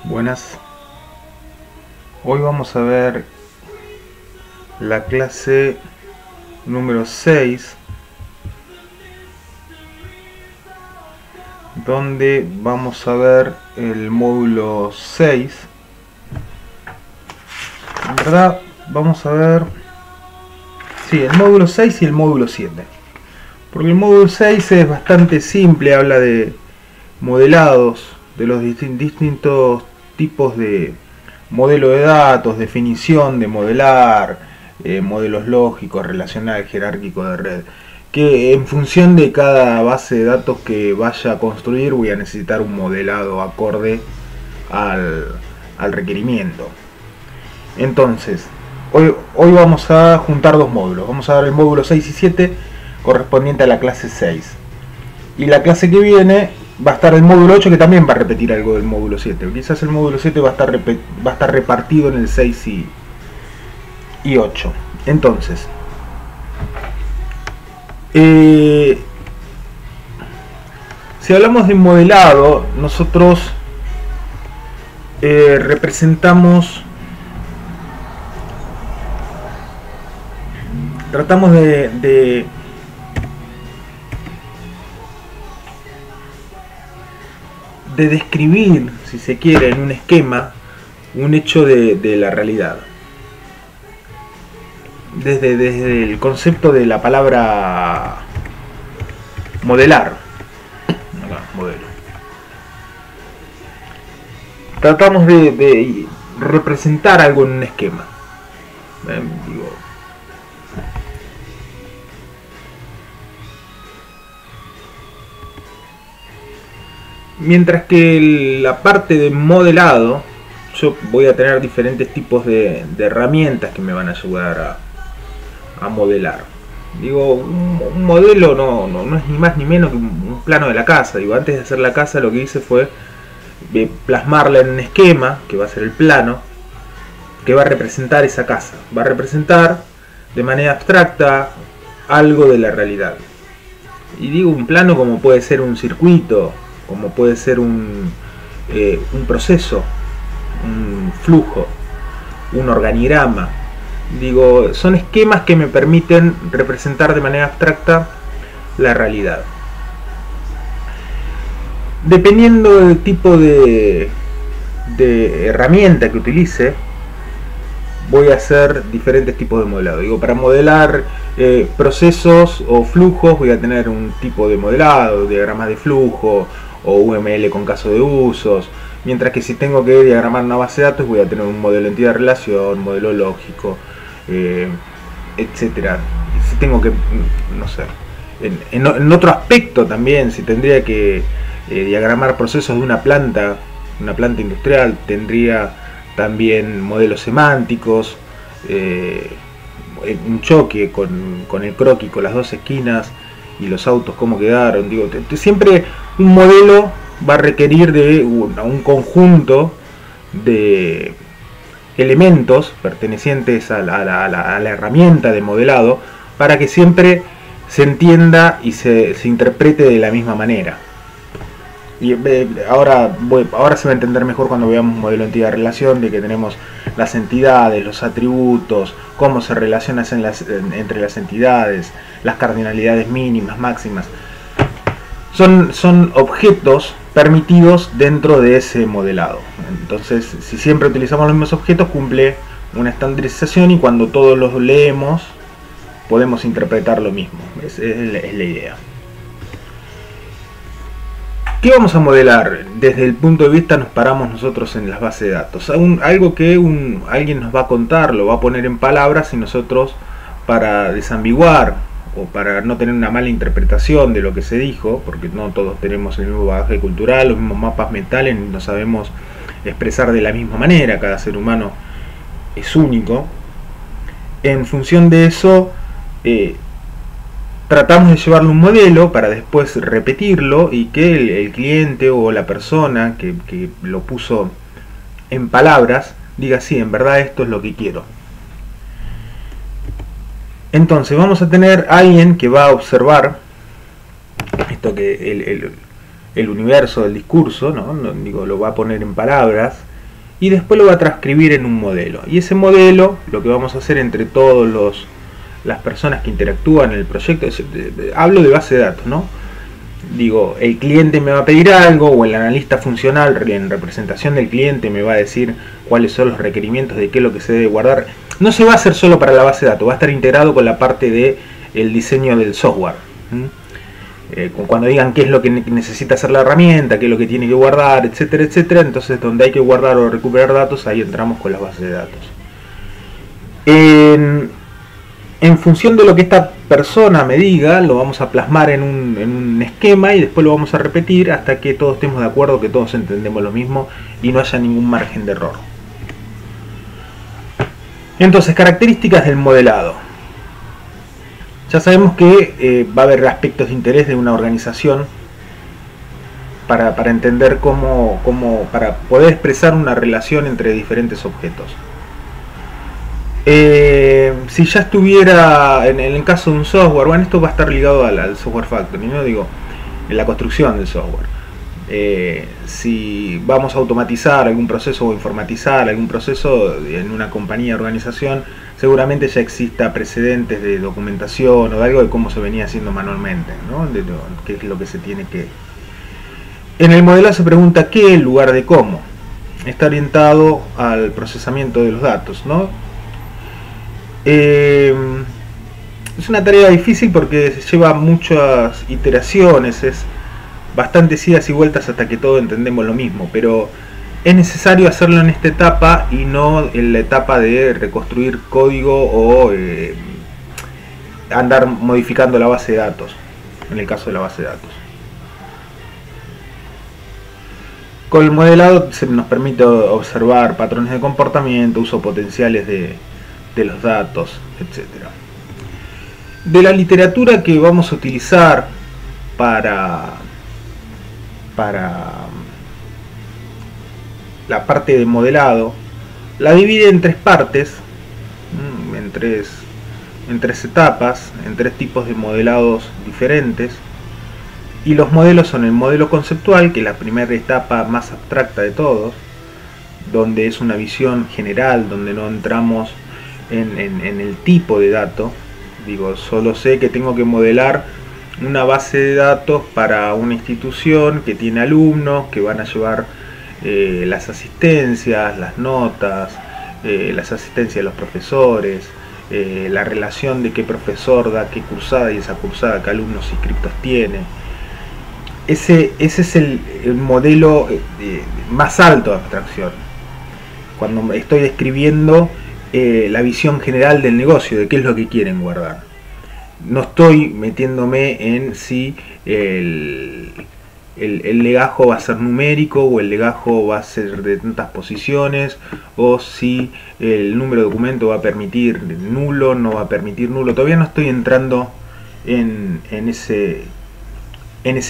Buenas, hoy vamos a ver la clase número 6, donde vamos a ver el módulo 6. En verdad vamos a ver el módulo 6 y el módulo 7, porque el módulo 6 es bastante simple, habla de modelados, de los distintos tipos de modelo de datos, definición de modelar, modelos lógicos, relacional, jerárquico de red, que en función de cada base de datos que vaya a construir voy a necesitar un modelado acorde al requerimiento. Entonces, hoy vamos a juntar dos módulos. Vamos a ver el módulo 6 y 7 correspondiente a la clase 6. Y la clase que viene va a estar el módulo 8, que también va a repetir algo del módulo 7. Quizás el módulo 7 va a estar repartido en el 6 y 8. Entonces, si hablamos de modelado, nosotros tratamos de describir, si se quiere, en un esquema, un hecho de la realidad. Desde el concepto de la palabra modelar. Modelo. Tratamos de representar algo en un esquema. Mientras que la parte de modelado, yo voy a tener diferentes tipos de herramientas que me van a ayudar a modelar. Un modelo no es ni más ni menos que un plano de la casa. Antes de hacer la casa lo que hice fue plasmarla en un esquema, que va a ser el plano, que va a representar esa casa. Va a representar de manera abstracta algo de la realidad. Y un plano como puede ser un circuito, como puede ser un proceso, un flujo, un organigrama. Son esquemas que me permiten representar de manera abstracta la realidad. Dependiendo del tipo de herramienta que utilice, voy a hacer diferentes tipos de modelado. Para modelar procesos o flujos voy a tener un tipo de modelado, diagramas de flujo o UML con caso de usos, mientras que si tengo que diagramar una base de datos voy a tener un modelo entidad-relación, modelo lógico, etcétera. Si tengo que, no sé, en otro aspecto también, si tendría que diagramar procesos de una planta industrial, tendría también modelos semánticos, un choque con el croquis, con las dos esquinas y los autos cómo quedaron. Siempre un modelo va a requerir de un conjunto de elementos pertenecientes a la herramienta de modelado para que siempre se entienda y se interprete de la misma manera. Y ahora se va a entender mejor cuando veamos un modelo de entidad-relación, de que tenemos las entidades, los atributos, cómo se relacionan entre las entidades, las cardinalidades mínimas, máximas. Son objetos permitidos dentro de ese modelado. Entonces, si siempre utilizamos los mismos objetos, cumple una estandarización y cuando todos los leemos podemos interpretar lo mismo. Es la idea. ¿Qué vamos a modelar? Desde el punto de vista nos paramos nosotros en las bases de datos. Algo que alguien nos va a contar, lo va a poner en palabras y nosotros, para desambiguar o para no tener una mala interpretación de lo que se dijo, porque no todos tenemos el mismo bagaje cultural, los mismos mapas mentales, no sabemos expresar de la misma manera, cada ser humano es único. En función de eso, tratamos de llevarle un modelo para después repetirlo y que el cliente o la persona que lo puso en palabras diga: sí, en verdad esto es lo que quiero. Entonces vamos a tener a alguien que va a observar esto, que el universo del discurso, ¿no? Lo va a poner en palabras y después lo va a transcribir en un modelo. Y ese modelo, lo que vamos a hacer entre todos las personas que interactúan en el proyecto, hablo de base de datos, ¿no? Digo, el cliente me va a pedir algo, o el analista funcional en representación del cliente me va a decir cuáles son los requerimientos de qué es lo que se debe guardar. No se va a hacer solo para la base de datos, va a estar integrado con la parte de el diseño del software. Cuando digan qué es lo que necesita hacer la herramienta, qué es lo que tiene que guardar, etcétera, etcétera, entonces donde hay que guardar o recuperar datos, ahí entramos con las bases de datos. En función de lo que esta persona me diga, lo vamos a plasmar en un esquema y después lo vamos a repetir hasta que todos estemos de acuerdo, que todos entendemos lo mismo y no haya ningún margen de error. Entonces, características del modelado. Ya sabemos que va a haber aspectos de interés de una organización para entender para poder expresar una relación entre diferentes objetos. Si ya estuviera en el caso de un software, bueno, esto va a estar ligado al software factory, ¿no? Digo, en la construcción del software. Si vamos a automatizar algún proceso o informatizar algún proceso en una compañía o organización, seguramente ya exista precedentes de documentación o de algo de cómo se venía haciendo manualmente, ¿no? De qué es lo que se tiene que... En el modelo se pregunta qué en lugar de cómo. Está orientado al procesamiento de los datos, ¿no? Es una tarea difícil porque lleva muchas iteraciones, es bastantes idas y vueltas hasta que todos entendemos lo mismo, pero es necesario hacerlo en esta etapa y no en la etapa de reconstruir código o andar modificando la base de datos, en el caso de la base de datos. Con el modelado se nos permite observar patrones de comportamiento, uso potenciales de los datos, etc. De la literatura que vamos a utilizar para la parte de modelado, la divide en tres partes, en tres etapas, en tres tipos de modelados diferentes. Y los modelos son el modelo conceptual, que es la primera etapa más abstracta de todos, donde es una visión general, donde no entramos en el tipo de dato. Digo, solo sé que tengo que modelar una base de datos para una institución que tiene alumnos que van a llevar las asistencias, las notas, las asistencias de los profesores, la relación de qué profesor da qué cursada y esa cursada qué alumnos inscriptos tiene. Ese es el modelo más alto de abstracción. Cuando estoy describiendo la visión general del negocio, de qué es lo que quieren guardar. No estoy metiéndome en si el legajo va a ser numérico o el legajo va a ser de tantas posiciones, o si el número de documento va a permitir nulo, no va a permitir nulo. Todavía no estoy entrando en ese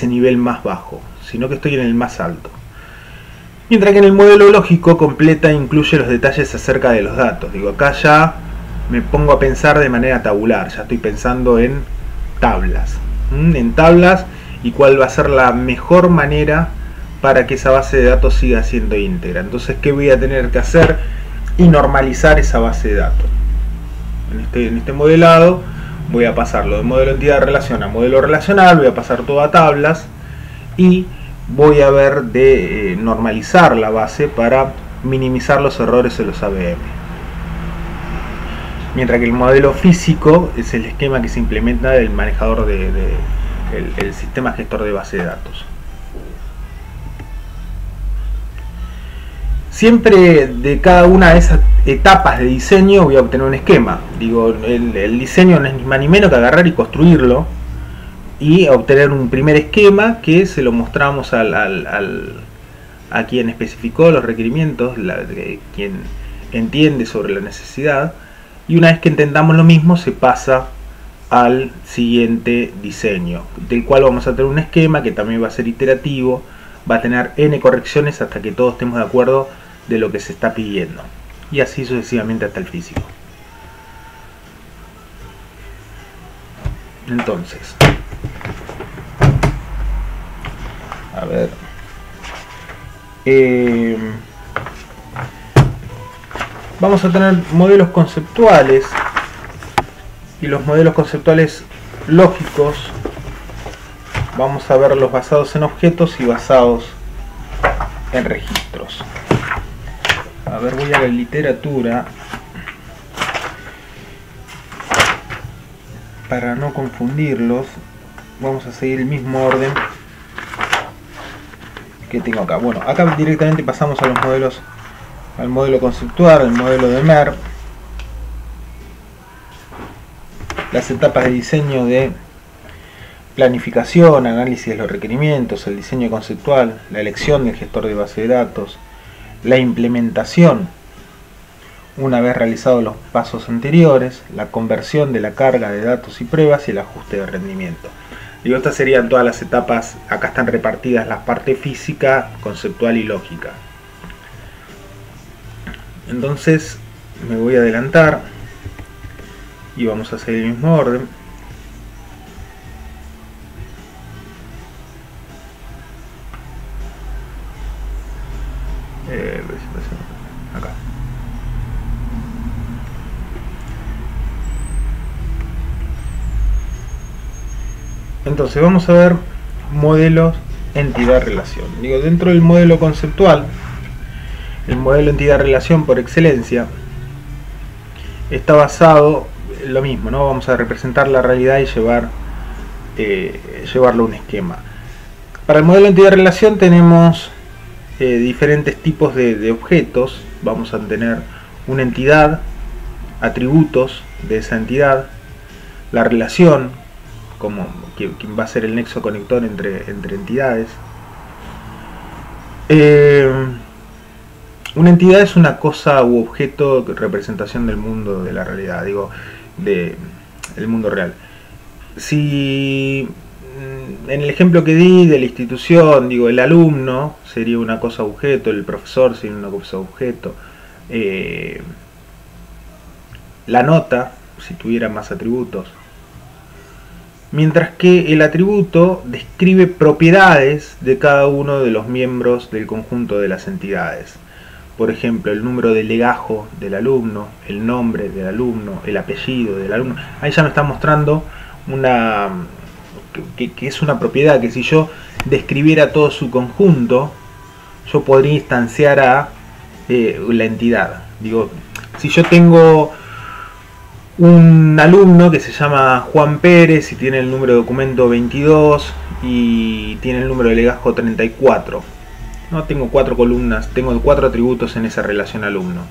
nivel más bajo, sino que estoy en el más alto. Mientras que en el modelo lógico completa e incluye los detalles acerca de los datos. Digo, acá ya me pongo a pensar de manera tabular, ya estoy pensando en tablas. Y cuál va a ser la mejor manera para que esa base de datos siga siendo íntegra. Entonces, ¿qué voy a tener que hacer? Y normalizar esa base de datos. En este modelado voy a pasarlo de modelo entidad relación a modelo relacional, voy a pasar todo a tablas y voy a ver de normalizar la base para minimizar los errores en los ABM. Mientras que el modelo físico es el esquema que se implementa del manejador el sistema gestor de base de datos. Siempre de cada una de esas etapas de diseño voy a obtener un esquema. Digo, el diseño no es ni más ni menos que agarrar y construirlo y obtener un primer esquema que se lo mostramos a quien especificó los requerimientos, quien entiende sobre la necesidad, y una vez que entendamos lo mismo se pasa al siguiente diseño, del cual vamos a tener un esquema que también va a ser iterativo, va a tener n correcciones hasta que todos estemos de acuerdo de lo que se está pidiendo, y así sucesivamente hasta el físico. Entonces, a ver, vamos a tener modelos conceptuales, y los modelos conceptuales lógicos vamos a verlos basados en objetos y basados en registros. A ver, voy a la literatura para no confundirlos. Vamos a seguir el mismo orden que tengo acá. Bueno, acá directamente pasamos a los modelos, al modelo conceptual, al modelo de MER. Las etapas de diseño de planificación, análisis de los requerimientos, el diseño conceptual, la elección del gestor de base de datos, la implementación una vez realizados los pasos anteriores, la conversión de la carga de datos y pruebas y el ajuste de rendimiento. Digo, estas serían todas las etapas. Acá están repartidas las partes física, conceptual y lógica. Entonces me voy a adelantar y vamos a seguir el mismo orden. Acá. Entonces vamos a ver modelos entidad-relación. Digo, dentro del modelo conceptual, el modelo entidad-relación por excelencia está basado en lo mismo, ¿no? Vamos a representar la realidad y llevarlo a un esquema. Para el modelo entidad-relación tenemos diferentes tipos de objetos. Vamos a tener una entidad, atributos de esa entidad, la relación, como quien va a ser el nexo conector entre entidades. Una entidad es una cosa u objeto, representación del mundo, de la realidad, digo, del mundo real. Si en el ejemplo que di de la institución, digo, el alumno sería una cosa objeto, el profesor sería una cosa objeto, la nota, si tuviera más atributos. Mientras que el atributo describe propiedades de cada uno de los miembros del conjunto de las entidades. Por ejemplo, el número de legajo del alumno, el nombre del alumno, el apellido del alumno. Ahí ya me está mostrando una que es una propiedad, que si yo describiera todo su conjunto, yo podría instanciar a la entidad. Digo, si yo tengo un alumno que se llama Juan Pérez y tiene el número de documento 22 y tiene el número de legajo 34, no tengo 4 columnas, tengo 4 atributos en esa relación alumno.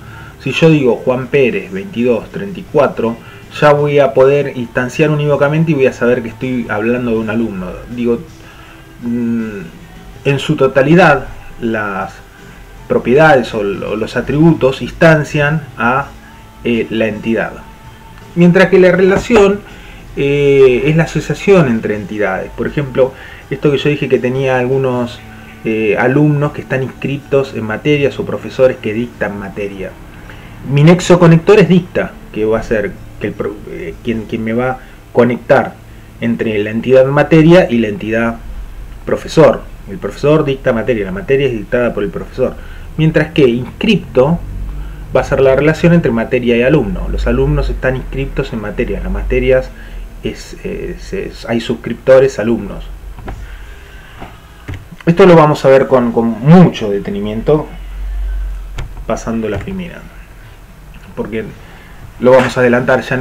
Si yo digo Juan Pérez 22 34, ya voy a poder instanciar unívocamente y voy a saber que estoy hablando de un alumno. Digo, en su totalidad las propiedades o los atributos instancian a la entidad. Mientras que la relación es la asociación entre entidades. Por ejemplo, esto que yo dije que tenía algunos alumnos que están inscritos en materias o profesores que dictan materia. Mi nexo conector es dicta, que va a ser que quien me va a conectar entre la entidad materia y la entidad profesor. El profesor dicta materia, la materia es dictada por el profesor. Mientras que inscripto va a ser la relación entre materia y alumno. Los alumnos están inscriptos en materias, las materias hay suscriptores, alumnos. Esto lo vamos a ver con mucho detenimiento pasando la filmina, porque lo vamos a adelantar ya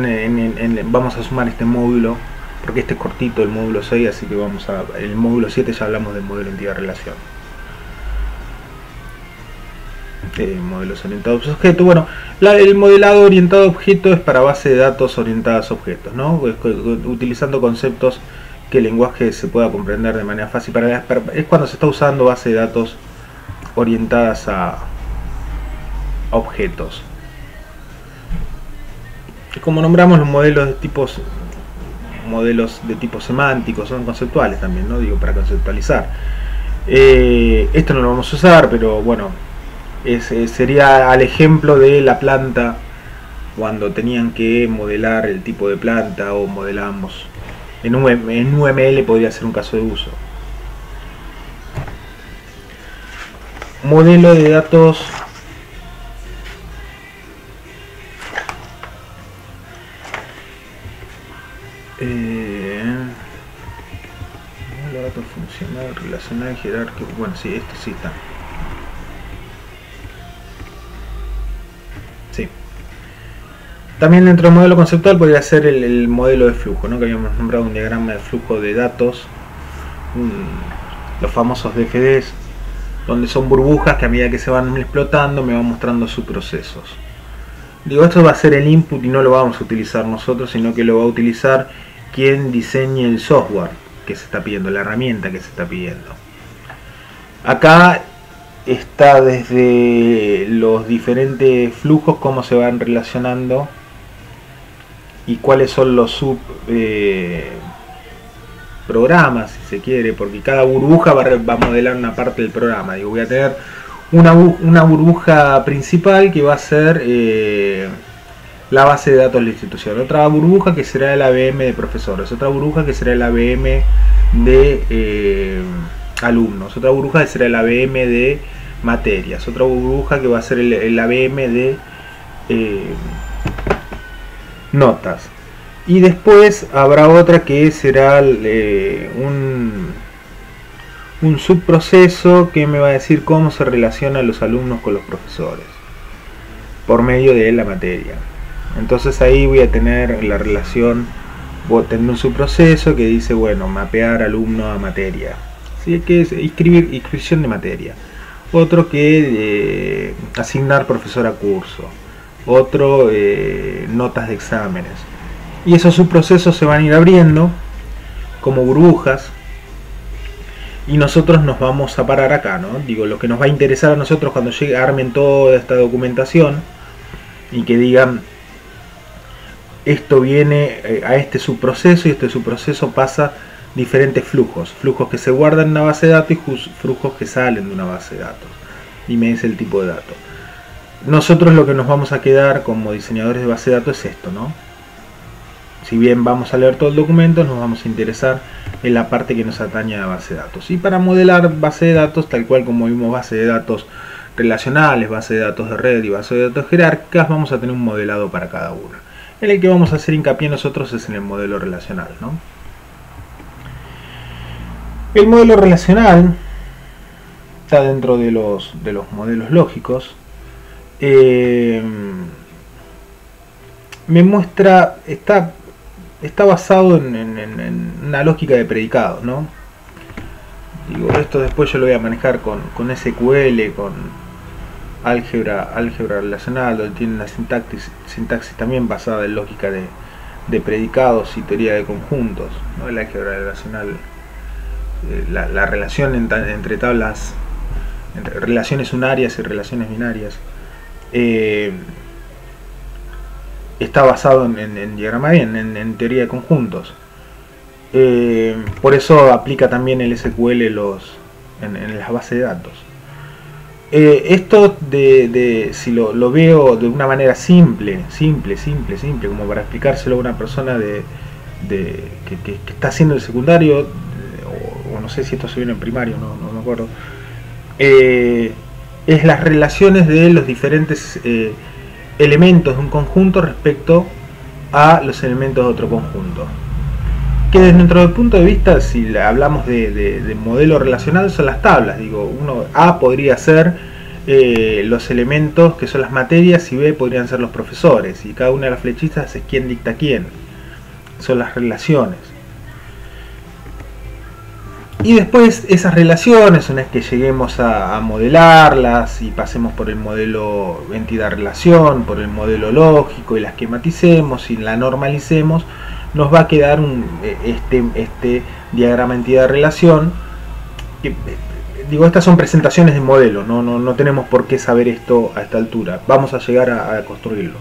vamos a sumar este módulo, porque este es cortito, el módulo 6, así que vamos a el módulo 7 ya hablamos del modelo entidad-relación. Modelos orientados a objetos. Bueno, el modelado orientado a objetos es para base de datos orientadas a objetos, ¿no? Utilizando conceptos que el lenguaje se pueda comprender de manera fácil. Es cuando se está usando base de datos orientadas a objetos. Como nombramos, los modelos de tipo semánticos son conceptuales también, ¿no? Digo, para conceptualizar. Esto no lo vamos a usar, pero bueno, sería al ejemplo de la planta, cuando tenían que modelar el tipo de planta, o modelamos en UML, podría ser un caso de uso. Modelo de datos relacional, jerárquico, bueno, sí, este sí está. Sí. También dentro del modelo conceptual podría ser el modelo de flujo, ¿no? Que habíamos nombrado un diagrama de flujo de datos, los famosos DFDs, donde son burbujas que a medida que se van explotando me van mostrando sus procesos. Digo, esto va a ser el input y no lo vamos a utilizar nosotros, sino que lo va a utilizar quien diseñe el software que se está pidiendo, la herramienta que se está pidiendo. Acá está desde los diferentes flujos, cómo se van relacionando y cuáles son los sub programas, si se quiere, porque cada burbuja va a modelar una parte del programa. Digo, voy a tener una burbuja principal que va a ser la base de datos de la institución, otra burbuja que será el ABM de profesores, otra burbuja que será el ABM de alumnos, otra burbuja que será el ABM de materias, otra burbuja que va a ser el ABM de notas, y después habrá otra que será un subproceso que me va a decir cómo se relacionan los alumnos con los profesores por medio de la materia. Entonces ahí voy a tener la relación, voy a tener un subproceso que dice, bueno, mapear alumno a materia, ¿sí? Que es inscripción de materia. Otro que asignar profesor a curso. Otro notas de exámenes. Y esos subprocesos se van a ir abriendo como burbujas. Y nosotros nos vamos a parar acá, ¿no? Digo, lo que nos va a interesar a nosotros cuando armen toda esta documentación y que digan, esto viene a este subproceso y este subproceso pasa diferentes flujos. Flujos que se guardan en una base de datos y flujos que salen de una base de datos. Y me dice el tipo de datos. Nosotros lo que nos vamos a quedar como diseñadores de base de datos es esto, ¿no? Si bien vamos a leer todo el documento, nos vamos a interesar en la parte que nos atañe a base de datos. Y para modelar base de datos, tal cual como vimos base de datos relacionales, base de datos de red y base de datos jerárquicas, vamos a tener un modelado para cada una. En el que vamos a hacer hincapié nosotros es en el modelo relacional, ¿no? El modelo relacional está dentro de los modelos lógicos. Me muestra, está basado en una lógica de predicados, ¿no? Digo, esto después yo lo voy a manejar con SQL, con álgebra relacional, donde tiene una sintaxis también basada en lógica de predicados y teoría de conjuntos, ¿no? El álgebra relacional, la relación entre tablas, entre relaciones unarias y relaciones binarias, está basado en diagrama bien, en teoría de conjuntos. Por eso aplica también el SQL en las bases de datos. Esto si lo veo de una manera simple, como para explicárselo a una persona que está haciendo el secundario, o no sé si esto se viene en primario, no me acuerdo, es las relaciones de los diferentes elementos de un conjunto respecto a los elementos de otro conjunto. Que dentro del punto de vista, si hablamos de modelo relacional, son las tablas. Digo, A podría ser los elementos que son las materias y B podrían ser los profesores. Y cada una de las flechitas es quién dicta quién. Son las relaciones. Y después esas relaciones, una vez que lleguemos a modelarlas y pasemos por el modelo entidad-relación, por el modelo lógico y la esquematicemos y la normalicemos, nos va a quedar este diagrama entidad-relación. Digo, estas son presentaciones de modelo, no tenemos por qué saber esto a esta altura. Vamos a llegar a construirlo.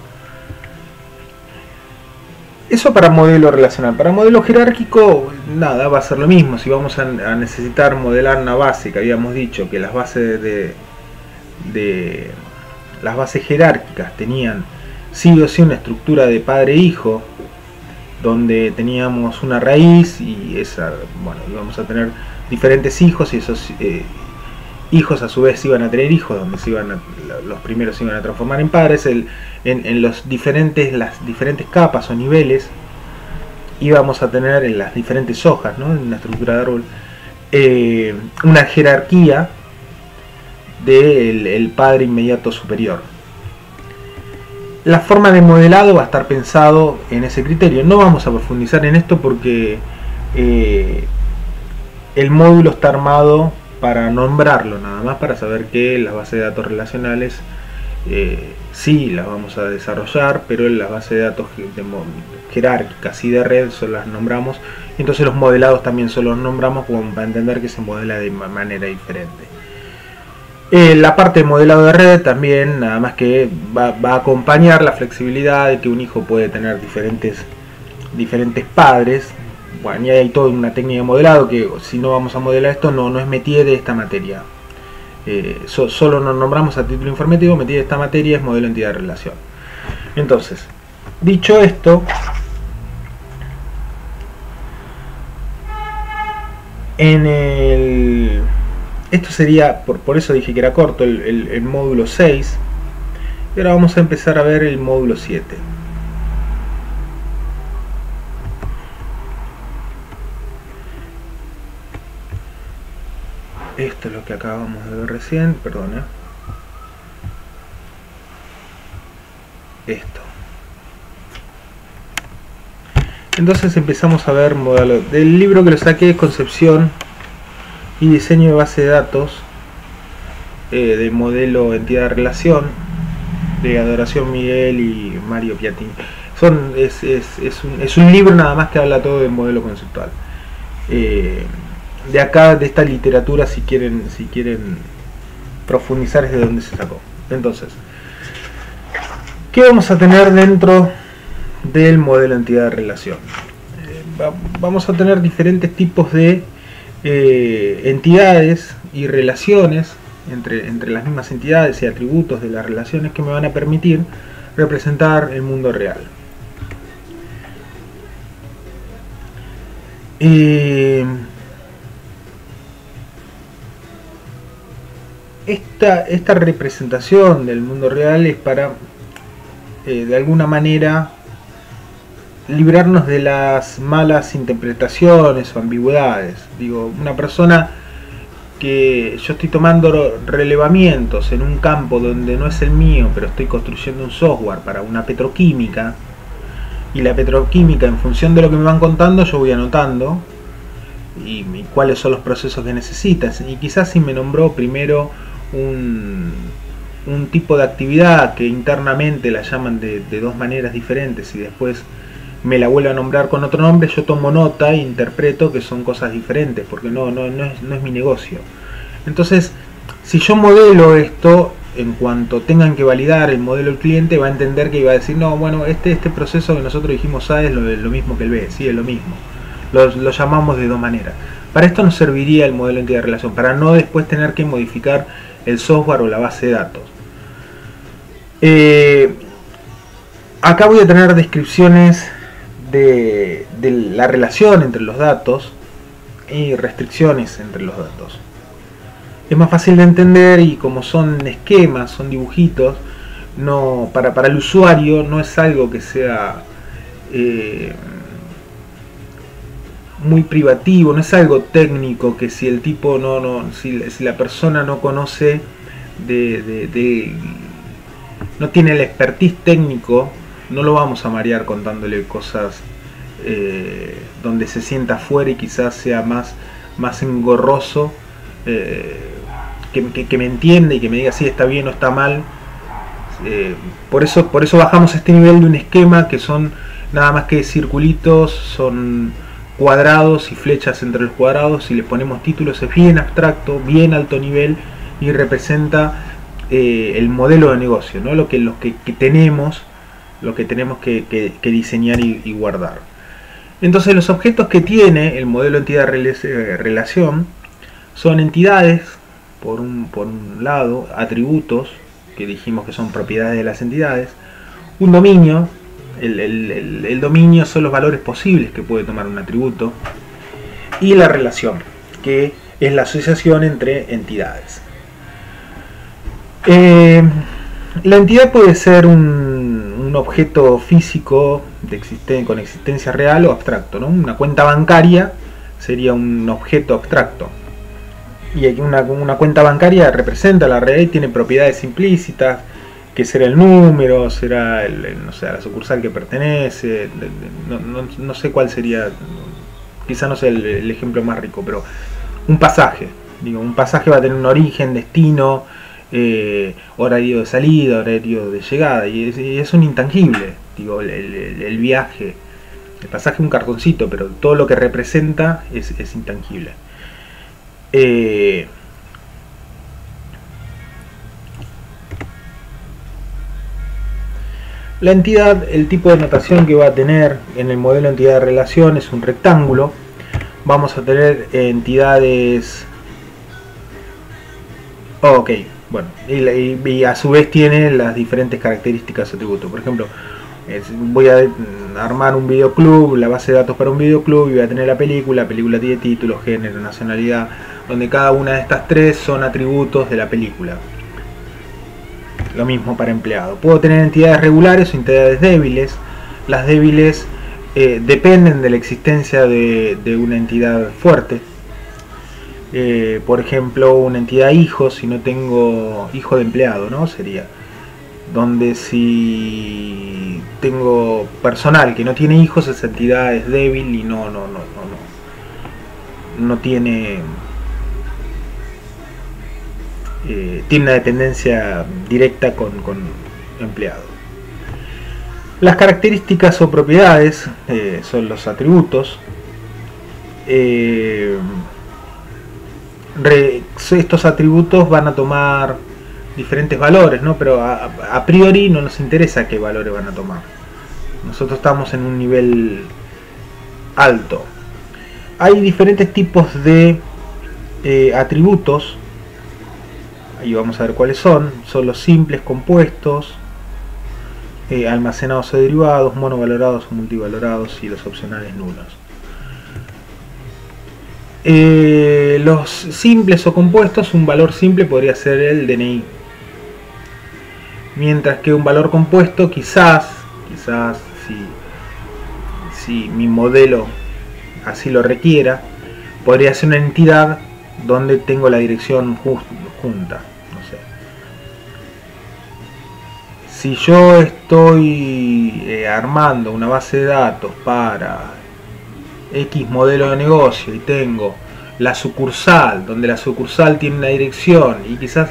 Eso para modelo relacional. Para modelo jerárquico, nada, va a ser lo mismo. Si vamos a necesitar modelar una base, que habíamos dicho que las bases las bases jerárquicas tenían sí o sí una estructura de padre-hijo, donde teníamos una raíz y íbamos a tener diferentes hijos y esos hijos a su vez iban a tener hijos, donde los primeros se iban a transformar en padres. En las diferentes capas o niveles íbamos a tener en las diferentes hojas, ¿no? En una estructura de árbol una jerarquía del padre inmediato superior. La forma de modelado va a estar pensado en ese criterio. No vamos a profundizar en esto porque el módulo está armado para nombrarlo, nada más para saber que las bases de datos relacionales sí las vamos a desarrollar, pero las bases de datos jerárquicas y de red solo las nombramos. Entonces los modelados también solo los nombramos como para entender que se modela de manera diferente. La parte de modelado de red también, nada más que va a acompañar la flexibilidad de que un hijo puede tener diferentes padres. Bueno, y hay toda una técnica de modelado que, si no vamos a modelar esto, no es métier de esta materia. Solo nos nombramos a título informativo. Métier de esta materia es modelo entidad de relación. Entonces, dicho esto, esto sería, por eso dije que era corto, el módulo 6. Y ahora vamos a empezar a ver el módulo 7. Esto es lo que acabamos de ver recién, perdón. Esto. Entonces empezamos a ver modelo. Del libro que lo saqué es Concepción y diseño de base de datos de modelo entidad de relación, de Adoración Miguel y Mario Piatti. Es un libro nada más que habla todo del modelo conceptual. De acá, de esta literatura, si quieren profundizar, es de donde se sacó. Entonces, ¿qué vamos a tener dentro del modelo entidad de relación? Vamos a tener diferentes tipos de entidades y relaciones entre las mismas entidades y atributos de las relaciones que me van a permitir representar el mundo real. Esta representación del mundo real es para, de alguna manera, librarnos de las malas interpretaciones o ambigüedades. Digo, una persona que yo estoy tomando relevamientos en un campo donde no es el mío, pero estoy construyendo un software para una petroquímica, y la petroquímica, en función de lo que me van contando, yo voy anotando y cuáles son los procesos que necesitas. Y quizás si me nombró primero un tipo de actividad que internamente la llaman de dos maneras diferentes y después me la vuelve a nombrar con otro nombre, yo tomo nota e interpreto que son cosas diferentes, porque no es mi negocio. Entonces, si yo modelo esto, en cuanto tengan que validar el modelo del cliente, va a entender que iba a decir, no, bueno, este proceso que nosotros dijimos A es lo mismo que el B, sí, es lo mismo. Lo llamamos de dos maneras. Para esto nos serviría el modelo de entidad de relación, para no después tener que modificar el software o la base de datos. Acá voy a tener descripciones de la relación entre los datos y restricciones entre los datos. Es más fácil de entender, y como son esquemas, son dibujitos, para el usuario no es algo que sea muy privativo, no es algo técnico que si el tipo si la persona no conoce no tiene el expertise técnico, no lo vamos a marear contándole cosas donde se sienta afuera y quizás sea más engorroso, que me entienda y que me diga si está bien o está mal. Por eso bajamos este nivel de un esquema que son nada más que circulitos, son cuadrados y flechas entre los cuadrados. Si le ponemos títulos es bien abstracto, bien alto nivel, y representa el modelo de negocio, ¿no? lo que tenemos que diseñar y guardar. Entonces, los objetos que tiene el modelo entidad relación son entidades, por un lado, atributos, que dijimos que son propiedades de las entidades, un dominio. El dominio son los valores posibles que puede tomar un atributo, y la relación, que es la asociación entre entidades. La entidad puede ser un objeto físico con existencia real o abstracto, ¿no? Una cuenta bancaria sería un objeto abstracto. Y una cuenta bancaria representa la realidad y tiene propiedades implícitas, que será el número, será no sé, la sucursal que pertenece, no sé cuál sería, quizá no sea el ejemplo más rico, pero un pasaje. Digo, un pasaje va a tener un origen, destino, horario de salida, horario de llegada, y es un intangible. Digo, el viaje, el pasaje es un cartoncito, pero todo lo que representa es intangible. La entidad, el tipo de notación que va a tener en el modelo de entidad de relación es un rectángulo. Vamos a tener entidades... Ok, bueno, y a su vez tiene las diferentes características de atributo. Por ejemplo, voy a armar un videoclub, la base de datos para un videoclub, y voy a tener la película tiene título, género, nacionalidad, donde cada una de estas tres son atributos de la película. Lo mismo para empleado. Puedo tener entidades regulares o entidades débiles. Las débiles dependen de la existencia de una entidad fuerte. Por ejemplo, una entidad hijo, si no tengo hijo de empleado, ¿no? Sería donde si tengo personal que no tiene hijos, esa entidad es débil y no tiene tiene una dependencia directa con empleado. Las características o propiedades son los atributos. Estos atributos van a tomar diferentes valores, ¿no? Pero a priori no nos interesa qué valores van a tomar. Nosotros estamos en un nivel alto. Hay diferentes tipos de atributos. Ahí vamos a ver cuáles son. Son los simples, compuestos, almacenados o derivados, monovalorados o multivalorados, y los opcionales nulos. Los simples o compuestos, un valor simple podría ser el DNI, mientras que un valor compuesto quizás si mi modelo así lo requiera, podría ser una entidad donde tengo la dirección junta. No sé. Si yo estoy armando una base de datos para X modelo de negocio y tengo la sucursal, donde la sucursal tiene una dirección, y quizás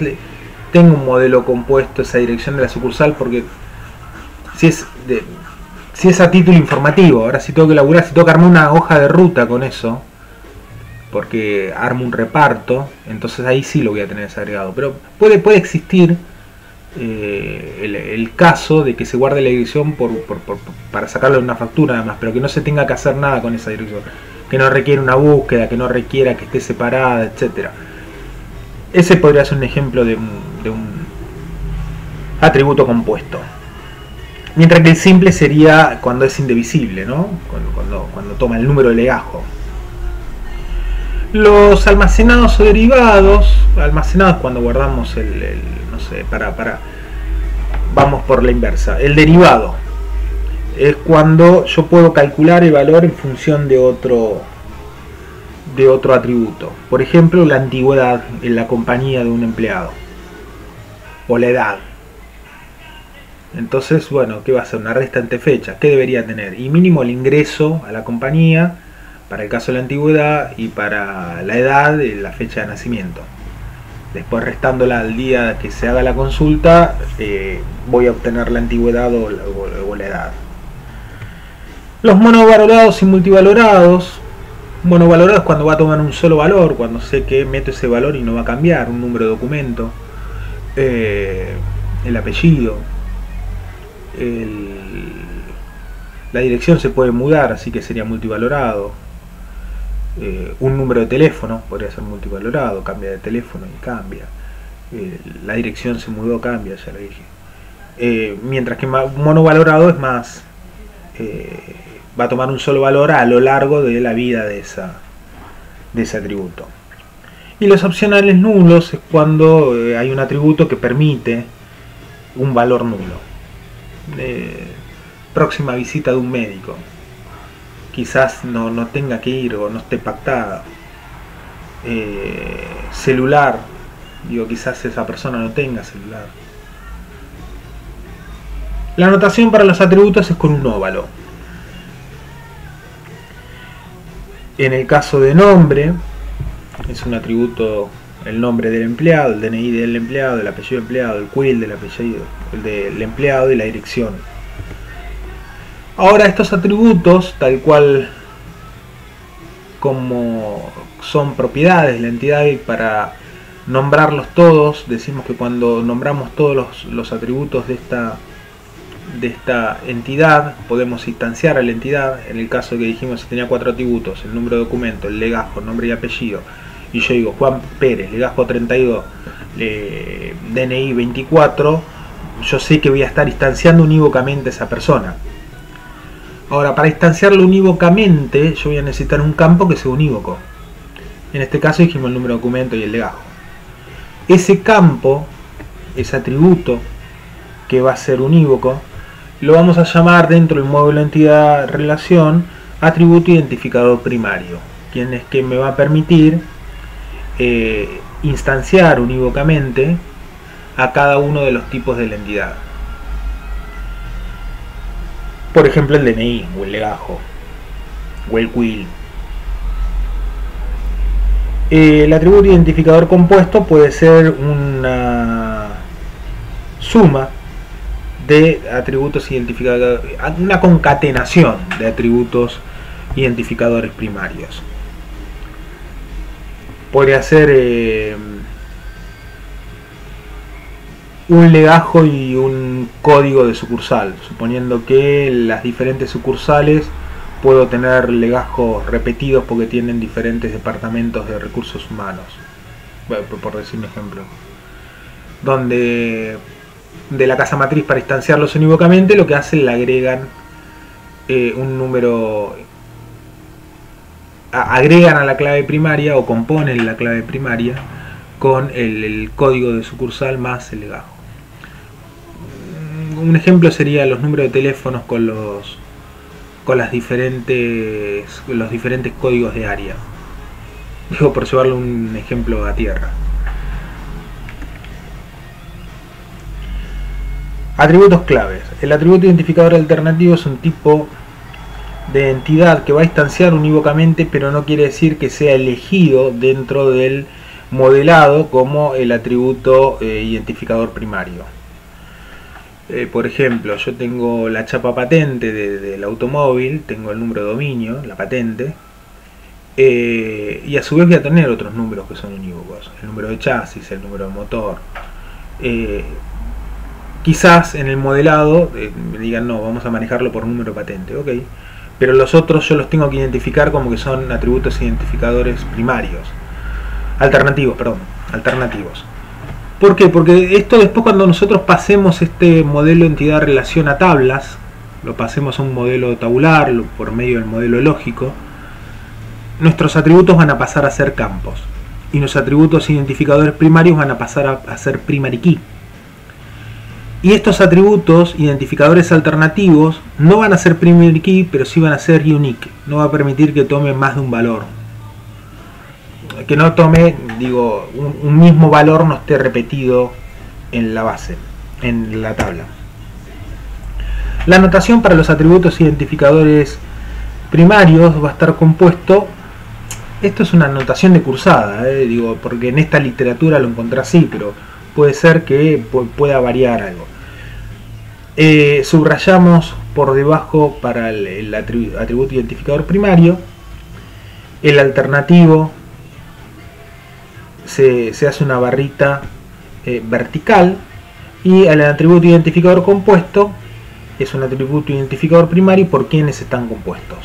tengo un modelo compuesto esa dirección de la sucursal, porque si es a título informativo. Ahora si tengo que laburar, si tengo que armar una hoja de ruta con eso, porque armo un reparto, entonces ahí sí lo voy a tener desagregado. Pero puede existir el caso de que se guarde la dirección para sacarlo de una factura nada más, pero que no se tenga que hacer nada con esa dirección, que no requiere una búsqueda, que no requiera que esté separada, etcétera. Ese podría ser un ejemplo de un atributo compuesto. Mientras que el simple sería cuando es indivisible, ¿no? Cuando toma el número de legajo. Los almacenados o derivados, almacenados cuando guardamos no sé, vamos por la inversa. El derivado es cuando yo puedo calcular el valor en función de otro atributo. Por ejemplo, la antigüedad en la compañía de un empleado, o la edad. Entonces, bueno, ¿qué va a ser? Una resta entre fechas. ¿Qué debería tener? Y mínimo el ingreso a la compañía, para el caso de la antigüedad, y para la edad, la fecha de nacimiento. Después, restándola al día que se haga la consulta, voy a obtener la antigüedad o la edad. Los monovalorados y multivalorados. Monovalorados cuando va a tomar un solo valor, cuando sé que meto ese valor y no va a cambiar, un número de documento, el apellido, la dirección se puede mudar, así que sería multivalorado. Un número de teléfono podría ser multivalorado, cambia de teléfono y cambia. La dirección se mudó, cambia, ya lo dije. Mientras que monovalorado es más, va a tomar un solo valor a lo largo de la vida de ese atributo. Y los opcionales nulos es cuando hay un atributo que permite un valor nulo. Próxima visita de un médico, quizás no tenga que ir o no esté pactada. celular, digo, quizás esa persona no tenga celular. La notación para los atributos es con un óvalo. En el caso de nombre, es un atributo el nombre del empleado, el DNI del empleado, el apellido del empleado, el CUIL del apellido del empleado y la dirección. Ahora, estos atributos, tal cual como son propiedades de la entidad, y para nombrarlos todos, decimos que cuando nombramos todos los atributos de esta entidad, podemos instanciar a la entidad. En el caso que dijimos, si tenía 4 atributos: el número de documento, el legajo, nombre y apellido, y yo digo Juan Pérez, legajo 32, DNI 24, yo sé que voy a estar instanciando unívocamente a esa persona. Ahora, para instanciarlo unívocamente, yo voy a necesitar un campo que sea unívoco. En este caso dijimos el número de documento y el legajo. Ese campo, ese atributo que va a ser unívoco, lo vamos a llamar dentro del módulo entidad relación atributo identificador primario, quien es que me va a permitir instanciar unívocamente a cada uno de los tipos de la entidad. Por ejemplo, el DNI, o el legajo, o el CUIL. El atributo identificador compuesto puede ser una suma de atributos identificadores, una concatenación de atributos identificadores primarios. Podría ser un legajo y un código de sucursal, suponiendo que las diferentes sucursales puedo tener legajos repetidos porque tienen diferentes departamentos de recursos humanos, por decir un ejemplo, donde de la casa matriz, para instanciarlos unívocamente, lo que hacen, le agregan un número, agregan a la clave primaria o componen la clave primaria con el código de sucursal más el legajo. Un ejemplo sería los números de teléfonos con los diferentes códigos de área. Digo, por llevarle un ejemplo a tierra. Atributos claves. El atributo identificador alternativo es un tipo de entidad que va a instanciar unívocamente, pero no quiere decir que sea elegido dentro del modelado como el atributo identificador primario. Por ejemplo, yo tengo la chapa patente del automóvil, tengo el número de dominio, la patente, y a su vez voy a tener otros números que son unívocos: el número de chasis, el número de motor. Quizás en el modelado me digan no, vamos a manejarlo por número de patente, ok, pero los otros yo los tengo que identificar como que son atributos identificadores primarios, alternativos. ¿Por qué? Porque esto después, cuando nosotros pasemos este modelo entidad-relación a tablas, lo pasemos a un modelo tabular por medio del modelo lógico, nuestros atributos van a pasar a ser campos y los atributos identificadores primarios van a pasar a ser primary key. Y estos atributos identificadores alternativos no van a ser primary key, pero sí van a ser unique. No va a permitir que tome más de un valor. Que no tome, digo, un mismo valor no esté repetido en la base, en la tabla. La notación para los atributos identificadores primarios va a estar compuesto. Esto es una notación de cursada, digo, porque en esta literatura lo encontré así, pero puede ser que pueda variar algo. Subrayamos por debajo para el atributo identificador primario. El alternativo se hace una barrita vertical, y el atributo identificador compuesto es un atributo identificador primario por quienes están compuestos.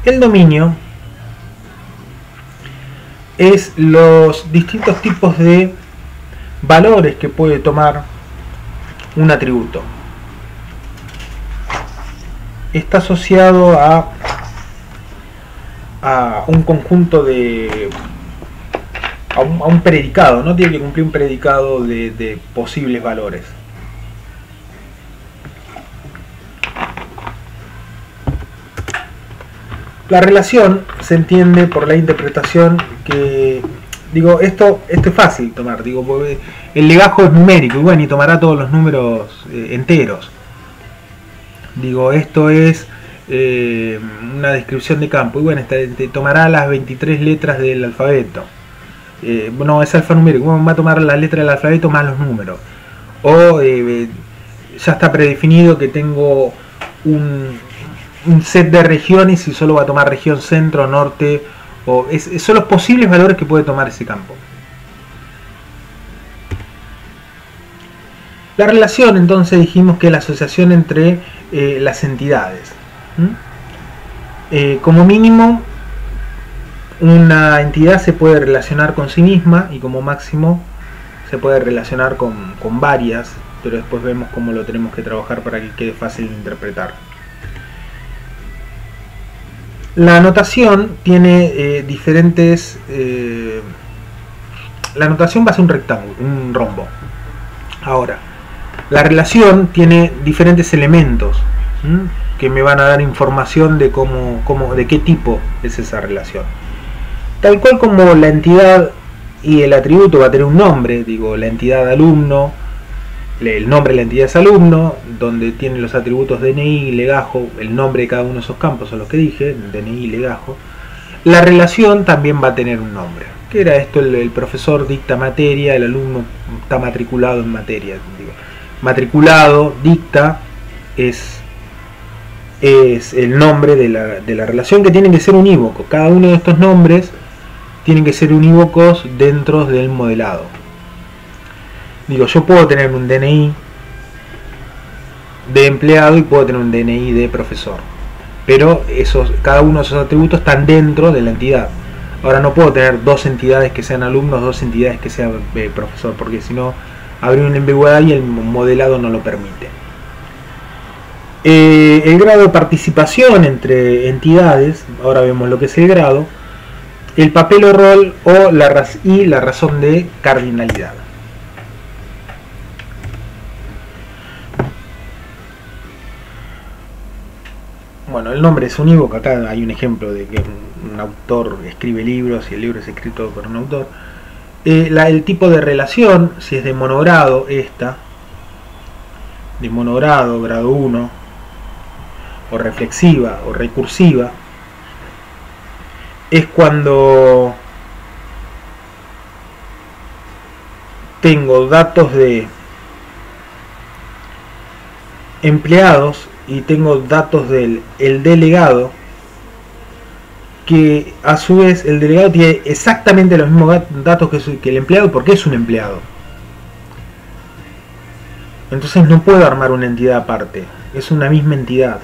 El dominio es los distintos tipos de valores que puede tomar un atributo. Está asociado a un conjunto a un predicado, no tiene que cumplir un predicado de posibles valores. La relación se entiende por la interpretación que, digo, esto es fácil tomar, digo, porque el legajo es numérico y bueno, y tomará todos los números enteros. Digo, esto es una descripción de campo y bueno, te tomará las 23 letras del alfabeto. No, es alfanumérico, bueno, va a tomar las letras del alfabeto más los números. O ya está predefinido que tengo un set de regiones y solo va a tomar región centro, norte, son los posibles valores que puede tomar ese campo. La relación, entonces, dijimos que es la asociación entre las entidades. Como mínimo, una entidad se puede relacionar con sí misma y como máximo se puede relacionar con varias, pero después vemos cómo lo tenemos que trabajar para que quede fácil de interpretar. La notación tiene diferentes... la notación va a ser un rectángulo, un rombo. Ahora, la relación tiene diferentes elementos que me van a dar información de de qué tipo es esa relación. Tal cual como la entidad y el atributo va a tener un nombre, digo, la entidad alumno, el nombre de la entidad es alumno, donde tiene los atributos DNI y legajo, el nombre de cada uno de esos campos son los que dije, DNI y legajo. La relación también va a tener un nombre. ¿Qué era esto? El profesor dicta materia, el alumno está matriculado en materia. Digo, matriculado, dicta, es el nombre de la relación, que tienen que ser unívocos. Cada uno de estos nombres tienen que ser unívocos dentro del modelado. Digo, yo puedo tener un DNI de empleado y puedo tener un DNI de profesor, pero cada uno de esos atributos están dentro de la entidad. Ahora no puedo tener dos entidades que sean alumnos, dos entidades que sean profesor, porque si no habría una ambigüedad y el modelado no lo permite. El grado de participación entre entidades, ahora vemos lo que es el grado, el papel o rol y la razón de cardinalidad. Bueno, el nombre es unívoco. Acá hay un ejemplo de que un autor escribe libros y el libro es escrito por un autor. El tipo de relación, si es de monogrado, de monogrado, grado 1, o reflexiva o recursiva, es cuando tengo datos de empleados y tengo datos del delegado, que a su vez el delegado tiene exactamente los mismos datos que el empleado, porque es un empleado. Entonces no puedo armar una entidad aparte, es una misma entidad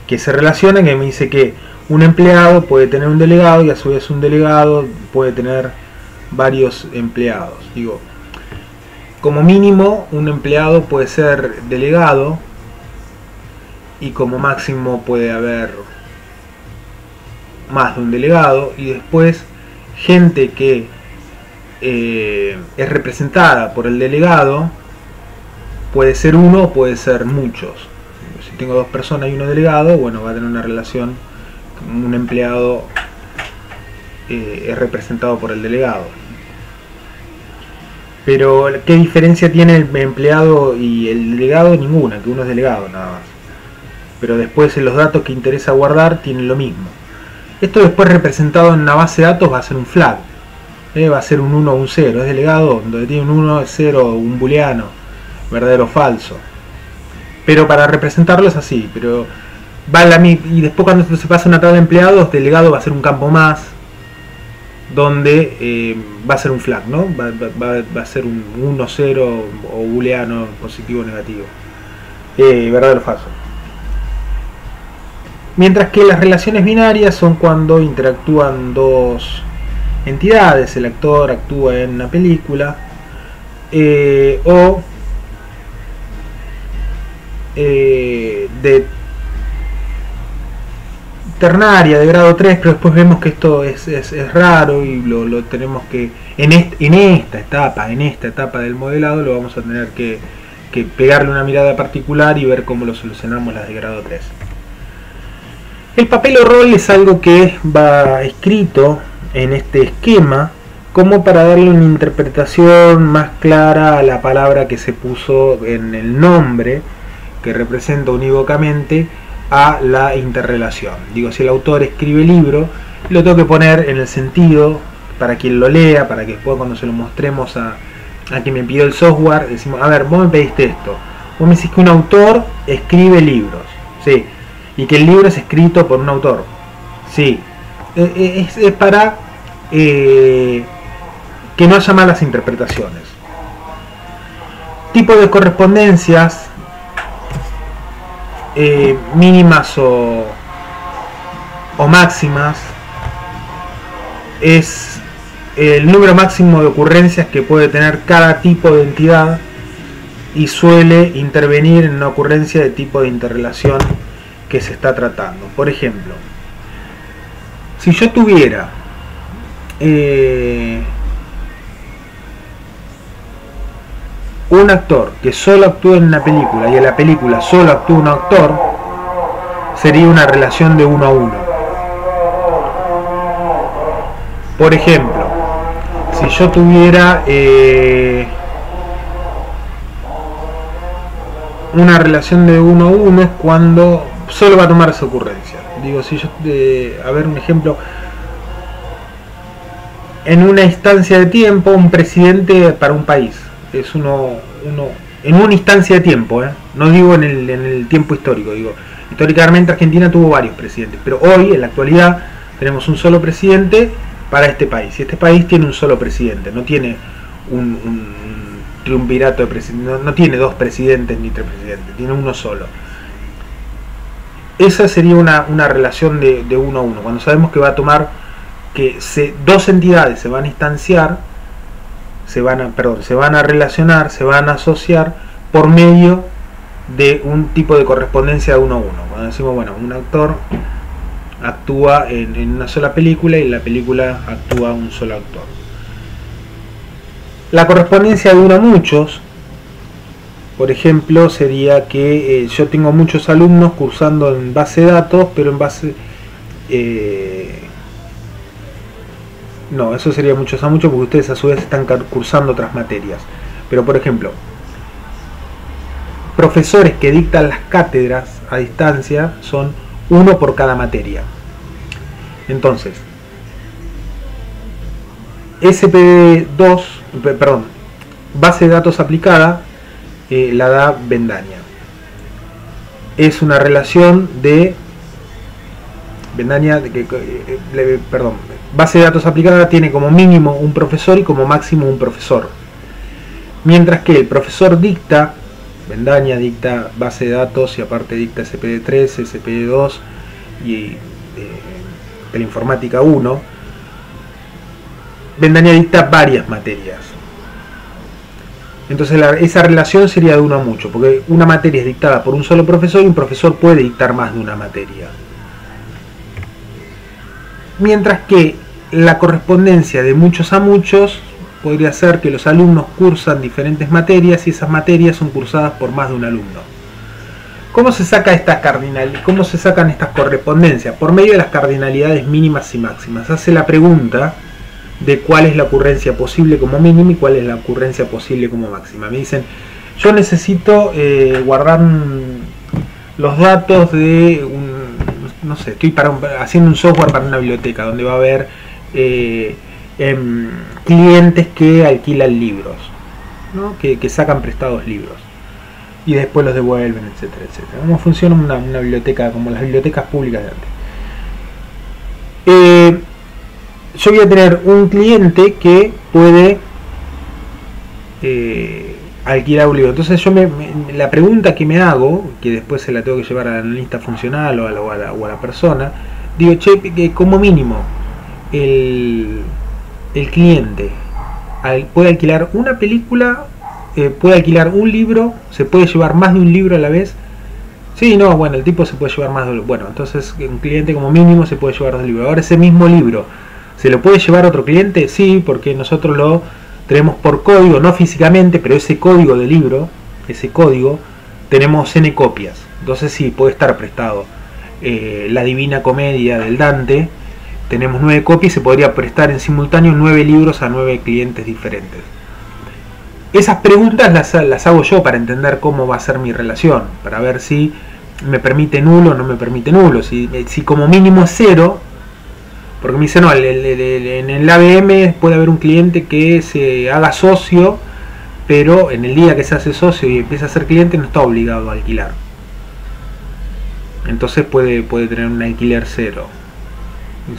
que se relaciona, que me dice que un empleado puede tener un delegado y a su vez un delegado puede tener varios empleados. Digo, como mínimo un empleado puede ser delegado y como máximo puede haber más de un delegado, y después gente que es representada por el delegado puede ser uno o puede ser muchos. Si tengo dos personas y uno delegado, bueno, va a tener una relación, un empleado es representado por el delegado. Pero ¿qué diferencia tiene el empleado y el delegado? Ninguna, que uno es delegado nada más. Pero después en los datos que interesa guardar tienen lo mismo. Esto después representado en una base de datos va a ser un flag, va a ser un 1 o un 0, es delegado, donde tiene un 1, 0, un booleano, verdadero o falso. Pero para representarlo es así, pero y después cuando se pasa a una tabla de empleados, delegado va a ser un campo más, donde va a ser un flag, ¿no? Va a ser un 1, 0 o booleano, positivo o negativo, verdadero o falso. Mientras que las relaciones binarias son cuando interactúan dos entidades, el actor actúa en una película, o de ternaria, de grado 3, pero después vemos que esto es raro y lo tenemos que, en esta etapa del modelado, lo vamos a tener que pegarle una mirada particular y ver cómo lo solucionamos las de grado 3. El papel o rol es algo que va escrito en este esquema como para darle una interpretación más clara a la palabra que se puso en el nombre, que representa unívocamente a la interrelación. Digo, si el autor escribe libro, lo tengo que poner en el sentido para quien lo lea, para que después cuando se lo mostremos a quien me pidió el software, decimos, a ver, vos me pediste esto, vos me decís que un autor escribe libros, sí, y que el libro es escrito por un autor, sí, es para que no haya malas interpretaciones. Tipo de correspondencias mínimas o máximas es el número máximo de ocurrencias que puede tener cada tipo de entidad y suele intervenir en una ocurrencia de tipo de interrelación que se está tratando. Por ejemplo, si yo tuviera un actor que solo actúa en una película y en la película solo actúa un actor, sería una relación de 1 a 1. Por ejemplo, si yo tuviera una relación de 1 a 1 es cuando solo va a tomar esa ocurrencia. Digo, si yo, a ver un ejemplo, en una instancia de tiempo, un presidente para un país es uno en una instancia de tiempo, no digo en el tiempo histórico, digo, históricamente Argentina tuvo varios presidentes, pero hoy, en la actualidad, tenemos un solo presidente para este país, y este país tiene un solo presidente, no tiene un triunvirato de presidentes, no tiene 2 presidentes ni 3 presidentes, tiene uno solo. Esa sería una relación de 1 a 1, cuando sabemos que va a tomar, que 2 entidades se van a instanciar, se van a relacionar, se van a asociar por medio de un tipo de correspondencia de 1 a 1. Cuando decimos, bueno, un actor actúa en una sola película y en la película actúa un solo actor. La correspondencia de 1 a muchos, por ejemplo, sería que yo tengo muchos alumnos cursando en base de datos, pero en base... no, eso sería muchos a muchos porque ustedes a su vez están cursando otras materias. Pero por ejemplo, profesores que dictan las cátedras a distancia son 1 por cada materia. Entonces, SPD2, perdón, base de datos aplicada, la da Bendaña. Es una relación de Bendaña, perdón, base de datos aplicada tiene como mínimo un profesor y como máximo un profesor. Mientras que el profesor dicta, Bendaña dicta base de datos y aparte dicta SPD3, SPD2 y Teleinformática 1, Bendaña dicta varias materias. Entonces esa relación sería de 1 a mucho, porque una materia es dictada por un solo profesor y un profesor puede dictar más de una materia. Mientras que la correspondencia de muchos a muchos podría ser que los alumnos cursan diferentes materias y esas materias son cursadas por más de un alumno. ¿Cómo se saca cómo se sacan estas correspondencias? Por medio de las cardinalidades mínimas y máximas. Hace la pregunta de cuál es la ocurrencia posible como mínima y cuál es la ocurrencia posible como máxima. Me dicen, yo necesito guardar los datos de no sé, estoy haciendo un software para una biblioteca donde va a haber clientes que alquilan libros, ¿no? que sacan prestados libros y después los devuelven, etcétera, etcétera. ¿Cómo funciona una biblioteca como las bibliotecas públicas de antes? Yo voy a tener un cliente que puede alquilar un libro. Entonces yo la pregunta que me hago, que después se la tengo que llevar al analista funcional o a la persona, digo, che, que como mínimo el cliente puede alquilar una película, puede alquilar un libro, se puede llevar más de un libro a la vez. Sí, no, bueno, el tipo se puede llevar más de un... Bueno, entonces un cliente como mínimo se puede llevar 2 libros. Ahora ese mismo libro, ¿se lo puede llevar otro cliente? Sí, porque nosotros lo tenemos por código, no físicamente, pero ese código de libro, ese código, tenemos N copias. Entonces sí, puede estar prestado. La Divina Comedia del Dante, tenemos 9 copias y se podría prestar en simultáneo 9 libros a 9 clientes diferentes. Esas preguntas las hago yo para entender cómo va a ser mi relación, para ver si me permite nulo o no me permite nulo, si como mínimo es 0, porque me dice no, en el ABM puede haber un cliente que se haga socio, pero en el día que se hace socio y empieza a ser cliente no está obligado a alquilar. Entonces puede tener un alquiler 0.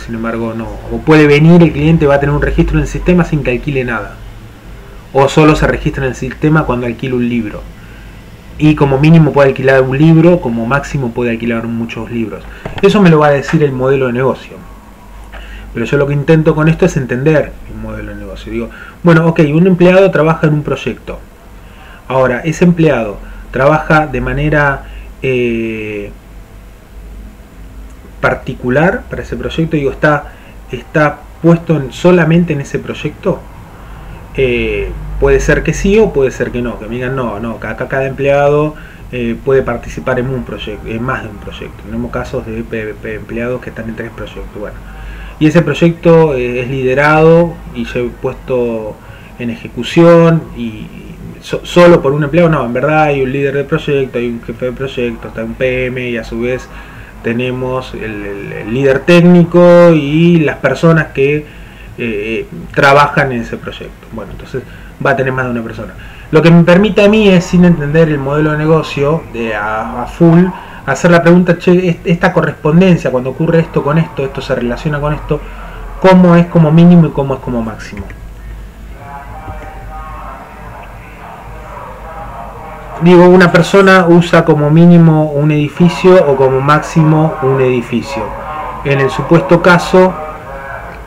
Sin embargo no. O puede venir el cliente, va a tener un registro en el sistema sin que alquile nada. O solo se registra en el sistema cuando alquila un libro. Y como mínimo puede alquilar un libro, como máximo puede alquilar muchos libros. Eso me lo va a decir el modelo de negocio. Pero yo lo que intento con esto es entender el modelo de negocio. Digo, bueno, ok, un empleado trabaja en un proyecto. Ahora, ese empleado trabaja de manera particular para ese proyecto. Digo, está puesto solamente en ese proyecto. Puede ser que sí o puede ser que no. Que me digan, no, acá cada empleado puede participar en un proyecto, en más de un proyecto. Tenemos casos de empleados que están en 3 proyectos. Bueno, y ese proyecto es liderado y se ha puesto en ejecución y solo por un empleado. No, en verdad hay un líder de proyecto, hay un jefe de proyecto, está un PM y a su vez tenemos el líder técnico y las personas que trabajan en ese proyecto. Bueno, entonces va a tener más de una persona. Lo que me permite a mí es, sin entender el modelo de negocio a full, hacer la pregunta, che, esta correspondencia, cuando ocurre esto con esto se relaciona con esto, ¿cómo es como mínimo y cómo es como máximo? Digo, una persona usa como mínimo un edificio o como máximo un edificio. En el supuesto caso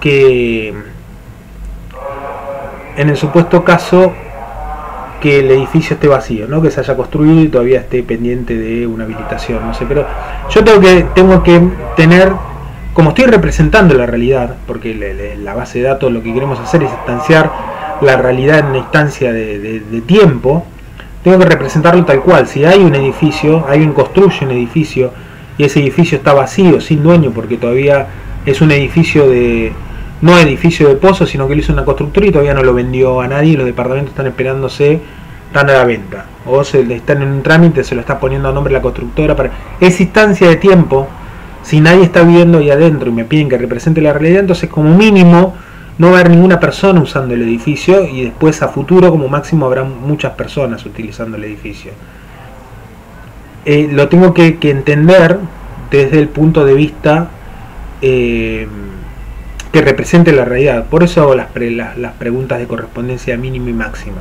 que el edificio esté vacío, ¿no? Que se haya construido y todavía esté pendiente de una habilitación, no sé, pero yo tengo que tener, como estoy representando la realidad, porque la base de datos lo que queremos hacer es instanciar la realidad en una instancia de tiempo, tengo que representarlo tal cual. Si hay un edificio, alguien construye un edificio y ese edificio está vacío, sin dueño, porque todavía es un edificio no edificio de pozo, sino que lo hizo una constructora y todavía no lo vendió a nadie y los departamentos están esperándose, están a la venta, o están en un trámite, se lo está poniendo a nombre de la constructora. Para esa instancia de tiempo, si nadie está viviendo ahí adentro y me piden que represente la realidad, entonces como mínimo no va a haber ninguna persona usando el edificio y después a futuro como máximo habrá muchas personas utilizando el edificio. Lo tengo que entender desde el punto de vista que represente la realidad. Por eso hago las preguntas de correspondencia mínima y máxima.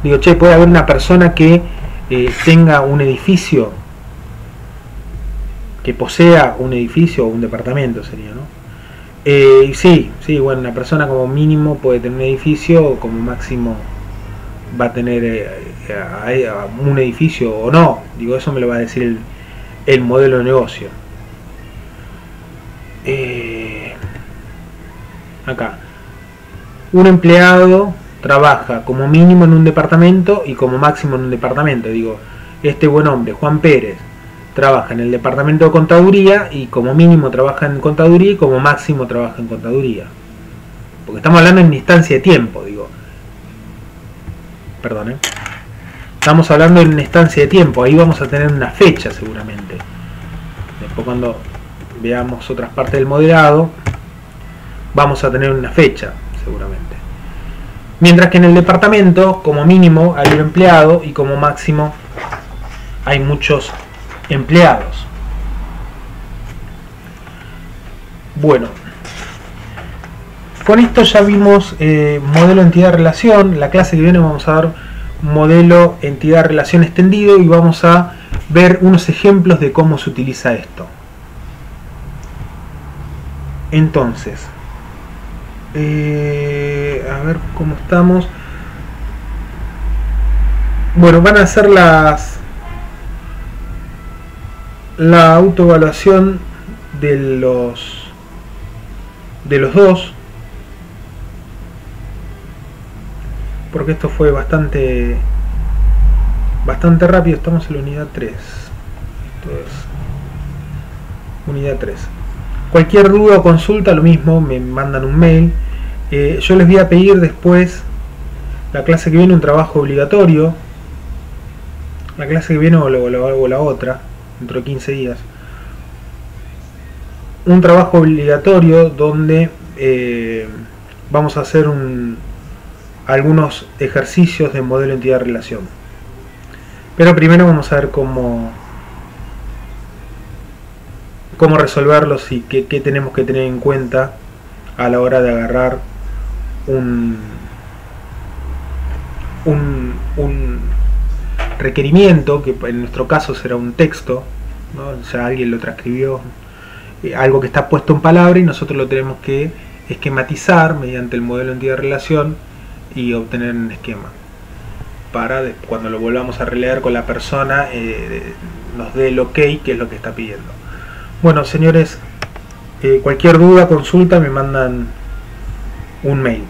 Digo, che, puede haber una persona que tenga un edificio, que posea un edificio o un departamento sería, ¿no? Sí, bueno, una persona como mínimo puede tener un edificio o como máximo va a tener un edificio o no. Digo, eso me lo va a decir el modelo de negocio. Acá, un empleado trabaja como mínimo en un departamento y como máximo en un departamento. Digo, este buen hombre, Juan Pérez, trabaja en el departamento de contaduría y como mínimo trabaja en contaduría y como máximo trabaja en contaduría. Porque estamos hablando en instancia de tiempo, digo. Perdón, estamos hablando en una instancia de tiempo, ahí vamos a tener una fecha seguramente. Después cuando veamos otras partes del modelado, vamos a tener una fecha seguramente. Mientras que en el departamento, como mínimo hay un empleado y como máximo hay muchos empleados. Bueno, con esto ya vimos modelo entidad-relación. La clase que viene vamos a dar modelo entidad-relación extendido y vamos a ver unos ejemplos de cómo se utiliza esto. Entonces, a ver cómo estamos. Bueno, van a hacer la autoevaluación de los dos, porque esto fue bastante rápido. Estamos en la unidad 3. Esto es Unidad 3. Cualquier duda o consulta, lo mismo, me mandan un mail. Yo les voy a pedir después, la clase que viene, un trabajo obligatorio. La clase que viene o la otra, dentro de 15 días. Un trabajo obligatorio donde vamos a hacer algunos ejercicios de modelo entidad-relación. Pero primero vamos a ver cómo resolverlos y qué tenemos que tener en cuenta a la hora de agarrar un requerimiento, que en nuestro caso será un texto, ¿no? Ya alguien lo transcribió, algo que está puesto en palabra y nosotros lo tenemos que esquematizar mediante el modelo entidad-relación y obtener un esquema para cuando lo volvamos a releer con la persona nos dé el ok, que es lo que está pidiendo. Bueno, señores, cualquier duda, consulta, me mandan un mail.